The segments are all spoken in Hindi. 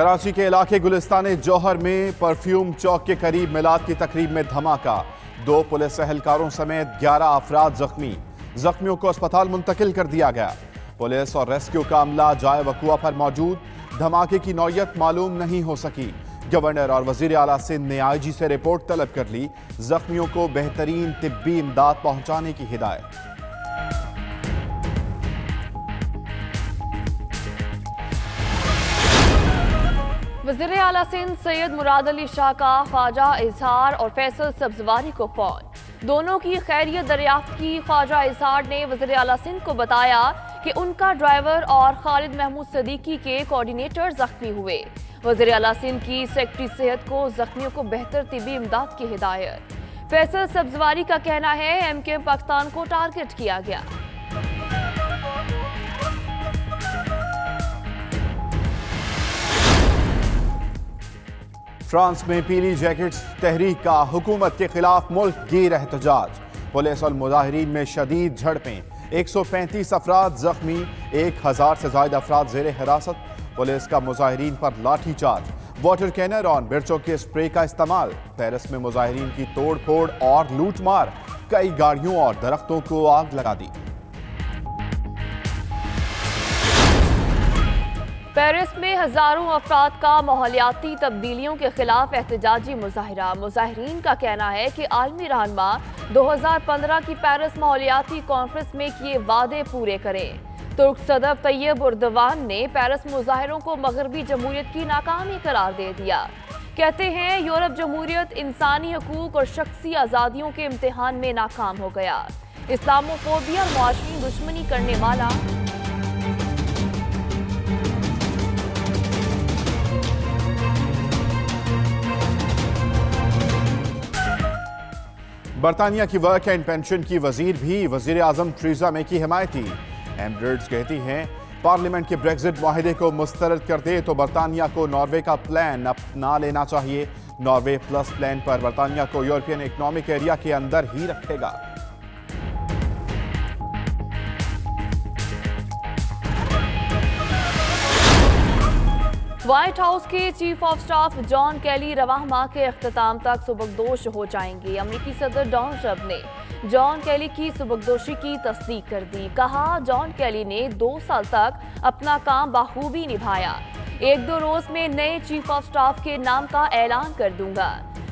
कराची के इलाके गुलिस्तान जौहर में परफ्यूम चौक के करीब मिलाद की तकरीब में धमाका। 2 पुलिस एहलकारों समेत 11 अफराद जख्मी। जख्मियों को अस्पताल मुंतकिल कर दिया गया। पुलिस और रेस्क्यू का अमला जाए वकुआ पर मौजूद। धमाके की नौयत मालूम नहीं हो सकी। गवर्नर और वजीर आला सिंध ने IG से रिपोर्ट तलब कर ली। जख्मियों को बेहतरीन तिब्बी इमदाद पहुंचाने की हिदायत। वज़ीर आला सिंध सैयद मुराद अली शाह का ख्वाजा इजहार और फैसल सब्जवारी को फोन। दोनों की खैरियत दरियाफ्त की। ख्वाजा इजहार ने वज़ीर आला सिंध को बताया कि उनका ड्राइवर और खालिद महमूद सदीकी के कोऑर्डिनेटर जख्मी हुए। वज़ीर आला सिंध की सेक्रेटरी सेहत को जख्मियों को बेहतर तिब्बी इमदाद की हिदायत। फैसल सब्जवारी का कहना है MKM पाकिस्तान को टारगेट किया गया। फ्रांस में पीली जैकेट्स तहरीक का हुकूमत के खिलाफ मुल्क गिर एहतजाज। पुलिस और मुजाहिरीन में शदीद झड़पें। 135 अफराद जख्मी। 1000 से ज्यादा अफराद जेर हिरासत। पुलिस का मुजाहिरीन पर लाठी चार्ज। वाटर कैनर और मिर्चों के स्प्रे का इस्तेमाल। पेरिस में मुजाहिरीन की तोड़ फोड़ और लूटमार। कई गाड़ियों और दरख्तों को आग लगा दी। पेरिस में हजारों अफराद का माहौलियाती तब्दीलियों के खिलाफ एहतजाजी मुजाहिरा। मुजाहिरीन का कहना है कि आलमी रहनुमा 2015 की पेरिस माहौलियाती कॉन्फ्रेंस में किए वादे पूरे करें। तुर्क सदर तैयब उर्दवान ने पेरिस मुजाहिरों को मगरबी जमहूरियत की नाकामी करार दे दिया। कहते हैं यूरोप जमहूरियत इंसानी हकूक और शख्सी आज़ादियों के इम्तिहान में नाकाम हो गया। इस्लामोफोबिया और मुआशरी दुश्मनी करने वाला बरतानिया की वर्क एंड पेंशन की वजीर भी वजीर आजम थेरेसा मे की हिमायती। एमिरेट्स कहती हैं पार्लियामेंट के ब्रेक्जिट माहिदे को मुस्तरद कर दे तो बरतानिया को नॉर्वे का प्लान अपना लेना चाहिए। नॉर्वे प्लस प्लान पर बरतानिया को यूरोपियन इकोनॉमिक एरिया के अंदर ही रखेगा। व्हाइट हाउस के चीफ ऑफ स्टाफ जॉन कैली रवाह माह के अख्ताम तक सुबकदोश हो जाएंगे। अमेरिकी सदर डोनाल्ड ट्रंप ने जॉन कैली की सुबकदोशी की तस्दीक कर दी। कहा जॉन कैली ने 2 साल तक अपना काम बखूबी निभाया। 1-2 रोज में नए चीफ ऑफ स्टाफ के नाम का ऐलान कर दूंगा।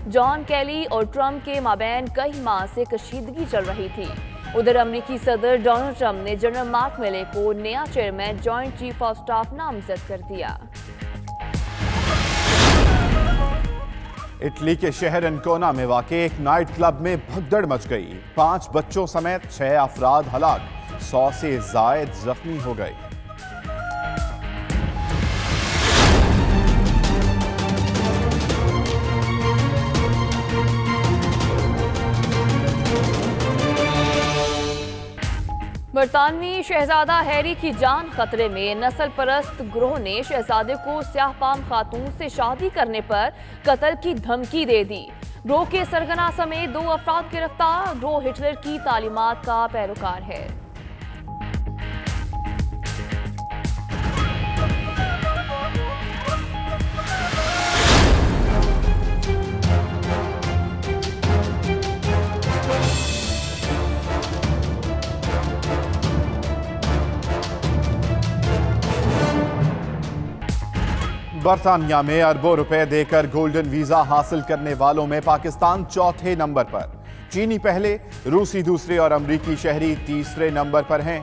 जॉन कैली और ट्रंप के माबैन कई माह से कशीदगी चल रही थी। उधर अमेरिकी सदर डोनाल्ड ट्रंप ने जनरल मार्क मिले को नया chairman joint chief of staff नामजद कर दिया। इटली के शहर एनकोना में वाक़े एक नाइट क्लब में भगदड़ मच गई। 5 बच्चों समेत 6 अफराद हलाक। 100 से जायद जख्मी हो गए। बरतानवी शहजादा हैरी की जान खतरे में। नस्ल परस्त ग्रोह ने शहजादे को स्याहपाम खातून से शादी करने पर कत्ल की धमकी दे दी। ग्रोह के सरगना समेत 2 अफराद गिरफ्तार। ग्रोह हिटलर की तालीमात का पैरोकार है। बरतानिया में अरबों रुपए देकर गोल्डन वीजा हासिल करने वालों में पाकिस्तान 4थे नंबर पर। चीनी पहले, रूसी दूसरे और अमरीकी शहरी तीसरे नंबर पर हैं।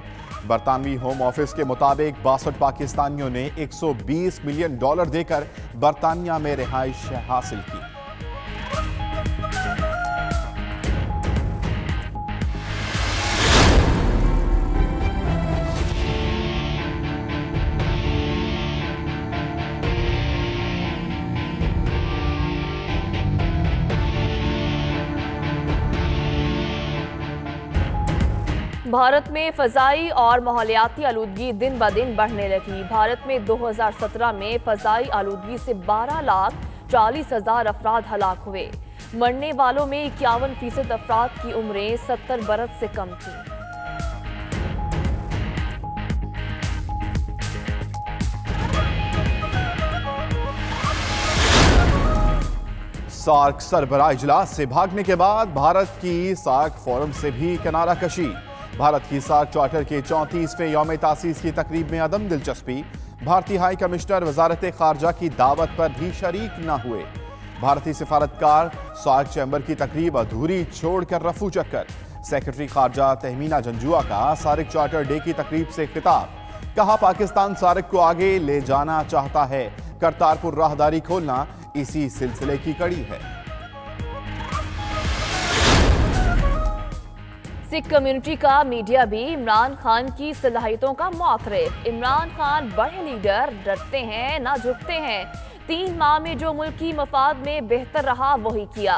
बरतानवी होम ऑफिस के मुताबिक 62 पाकिस्तानियों ने $120 मिलियन देकर बरतानिया में रिहाइश हासिल की। भारत में फजाई और माहौलियाती आलूदगी दिन ब दिन बढ़ने लगी। भारत में 2017 में फजाई आलूदगी से 12,40,000 अफराद हलाक हुए। मरने वालों में 51% अफराद की उम्रें 70 बरस से कम थी। सार्क सरबराह इजलास से भागने के बाद भारत की सार्क फोरम से भी किनारा कशी। भारत की सार्क चार्टर के 34वें यौम तासीस की तकरीब में अदम दिलचस्पी। भारतीय हाई कमिश्नर वजारत खारजा की दावत पर भी शरीक न हुए। भारतीय सिफारतकार सार्क चैम्बर की तकरीब अधूरी छोड़कर रफू चक्कर। सेक्रेटरी खारजा तहमीना जंजुआ का सार्क चार्टर डे की तकरीब से खिताब। कहा पाकिस्तान सार्क को आगे ले जाना चाहता है, करतारपुर राहदारी खोलना इसी सिलसिले की कड़ी है। सिख कम्युनिटी का मीडिया भी इमरान खान की सलाहियतों का मुआतरिफ। इमरान खान बड़े लीडर, डरते हैं ना झुकते हैं। 3 माह में जो मुल्की मफाद में बेहतर रहा वही किया।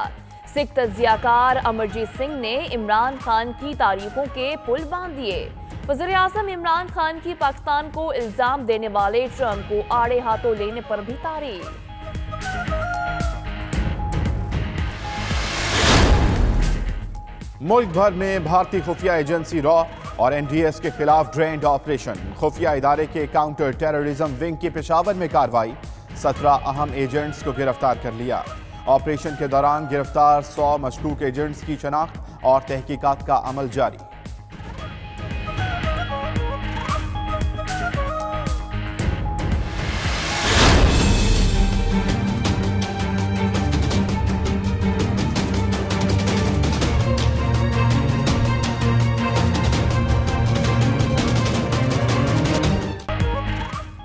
सिख तज्जियाकार अमरजीत सिंह ने इमरान खान की तारीफों के पुल बांध दिए। वज़ीर आज़म इमरान खान की पाकिस्तान को इल्जाम देने वाले ट्रंप को आड़े हाथों लेने पर भी तारीफ। मुल्क भर में भारतीय खुफिया एजेंसी रॉ और एनडीएस के खिलाफ ड्रेन्ड ऑपरेशन। खुफिया इदारे के काउंटर टेररिज्म विंग की पेशावर में कार्रवाई। 17 अहम एजेंट्स को गिरफ्तार कर लिया। ऑपरेशन के दौरान गिरफ्तार 100 मशकूक एजेंट्स की शनाख्त और तहकीकात का अमल जारी।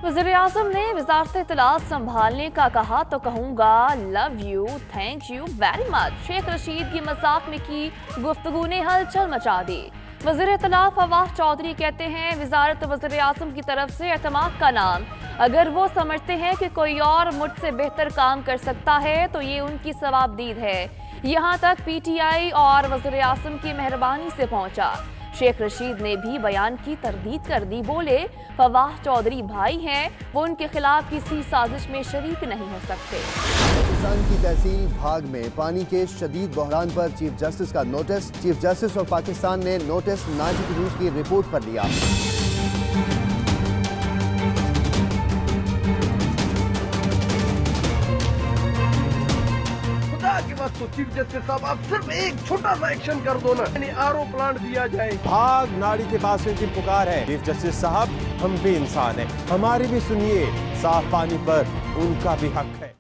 वज़ीर आज़म ने वज़ारत इत्तलात संभालने का कहा तो कहूँगा love you, thank you very much. Sheikh Rashid की मजाक में की गुफ्तगू ने हलचल मचा दी। वज़ीर इत्तलात फवाद चौधरी कहते हैं वज़ारत वज़ीर आज़म की तरफ से एतमाद का नाम। अगर वो समझते हैं कि कोई और मुझसे बेहतर काम कर सकता है तो ये उनकी सवाबदीद है। यहाँ तक PTI और वज़ीर आज़म की मेहरबानी से पहुँचा। शेख रशीद ने भी बयान की तरदीद कर दी। बोले फवाद चौधरी भाई हैं, वो उनके खिलाफ किसी साजिश में शरीक नहीं हो सकते। पाकिस्तान की तहसील भाग में पानी के शदीद बहरान पर चीफ जस्टिस का नोटिस। चीफ जस्टिस और पाकिस्तान ने नोटिस 92 न्यूज़ की रिपोर्ट पर लिया। तो चीफ जस्टिस साहब आप सिर्फ एक छोटा सा एक्शन कर दो ना, यानी RO प्लांट दिया जाए। भाग नाड़ी के पास इनकी पुकार है। चीफ जस्टिस साहब हम भी इंसान हैं, हमारी भी सुनिए। साफ पानी पर उनका भी हक है।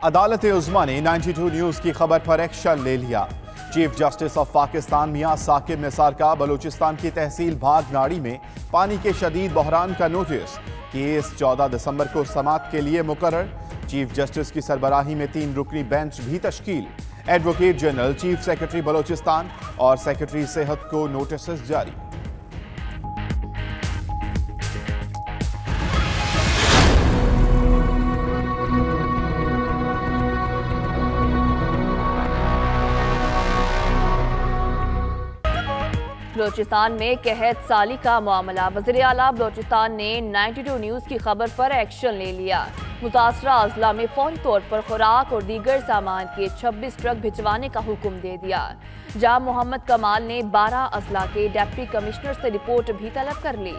अदालत उज़्मा ने 92 न्यूज़ की खबर पर एक्शन ले लिया। चीफ जस्टिस ऑफ पाकिस्तान मियां साकिब निसार का बलूचिस्तान की तहसील भाग नाड़ी में पानी के शदीद बहरान का नोटिस। केस 14 दिसंबर को समाअत के लिए मुकर्रर। चीफ जस्टिस की सरबराही में 3 रुकनी बेंच भी तश्कील। Advocate general, chief secretary Balochistan और सेक्रेटरी सेहत को नोटिस जारी। बलोचिस्तान में कहत साली का मामला। वज़ीर आला बलोचिस्तान ने 92 न्यूज़ की खबर पर एक्शन ले लिया। मुतासरा अजला में फौरी तौर पर खुराक और दीगर सामान के 26 ट्रक भिजवाने का हुक्म दे दिया। जाम मोहम्मद कमाल ने 12 अजला के डिप्टी कमिश्नर से रिपोर्ट भी तलब कर ली।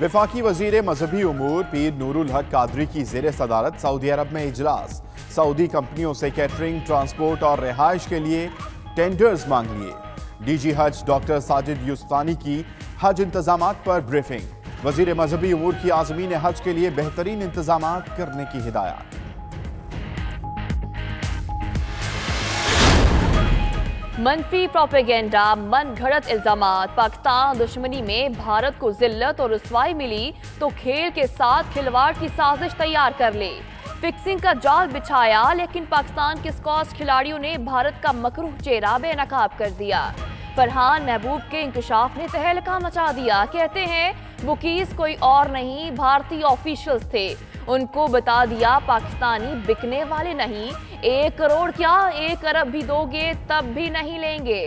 वफाकी वजीर मजहबी उमूर पीर नूरुल हक कादरी की ज़ेर सदारत सऊदी अरब में इजलास। सऊदी कंपनियों से कैटरिंग, ट्रांसपोर्ट और रिहाइश के लिए टेंडर्स मांग लिए। DG हज डॉक्टर साजिद यूसुफानी की हज इंतजामात पर ब्रीफिंग। वजीर मजहबी उमूर की आज़मीन हज के लिए बेहतरीन इंतजामात करने की हिदायत। मनफी प्रोपेगेंडा, मन घड़त इल्जामात। पाकिस्तान दुश्मनी में भारत को जिल्लत और रुसवाई मिली तो खेल के साथ खिलवाड़ की साजिश तैयार कर ले। फिक्सिंग का जाल बिछाया, लेकिन पाकिस्तान के स्क्वॉश खिलाड़ियों ने भारत का मकरूह चेहरा बेनकाब कर दिया। फरहान महबूब के इंकशाफ ने तहलका मचा दिया। कहते हैं बुकीज कोई और नहीं, भारतीय ऑफिशियल्स थे। उनको बता दिया पाकिस्तानी बिकने वाले नहीं। 1 करोड़ क्या 1 अरब भी दोगे तब भी नहीं लेंगे।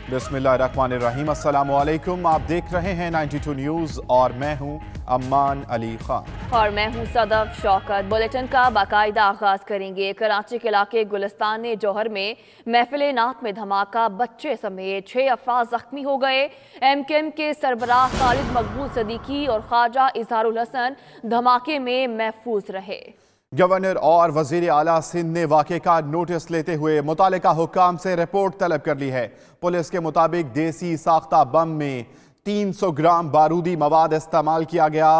बिस्मिल्लाहिर्रहमानिर्रहीम, अस्सलाम वालेकुम। आप देख रहे हैं 92 न्यूज़ और मैं हूं अम्मान अली खान और मैं हूं सदफ शौकत। बुलेटिन का बाकायदा आगाज करेंगे। कराची के इलाके गुलिस्तान जौहर में महफिल नात में धमाका, बच्चे समेत 6 अफराद जख्मी हो गए। MKM के सरबराह खालिद मकबूल सदीकी और ख्वाजा इजहारुल हसन धमाके में महफूज रहे। गवर्नर और वजीर आला सिंध ने वाक़े का नोटिस लेते हुए मुतालिका हुक्काम से रिपोर्ट तलब कर ली है। पुलिस के मुताबिक देसी साख्ता बम में 300 ग्राम बारूदी मवाद इस्तेमाल किया गया।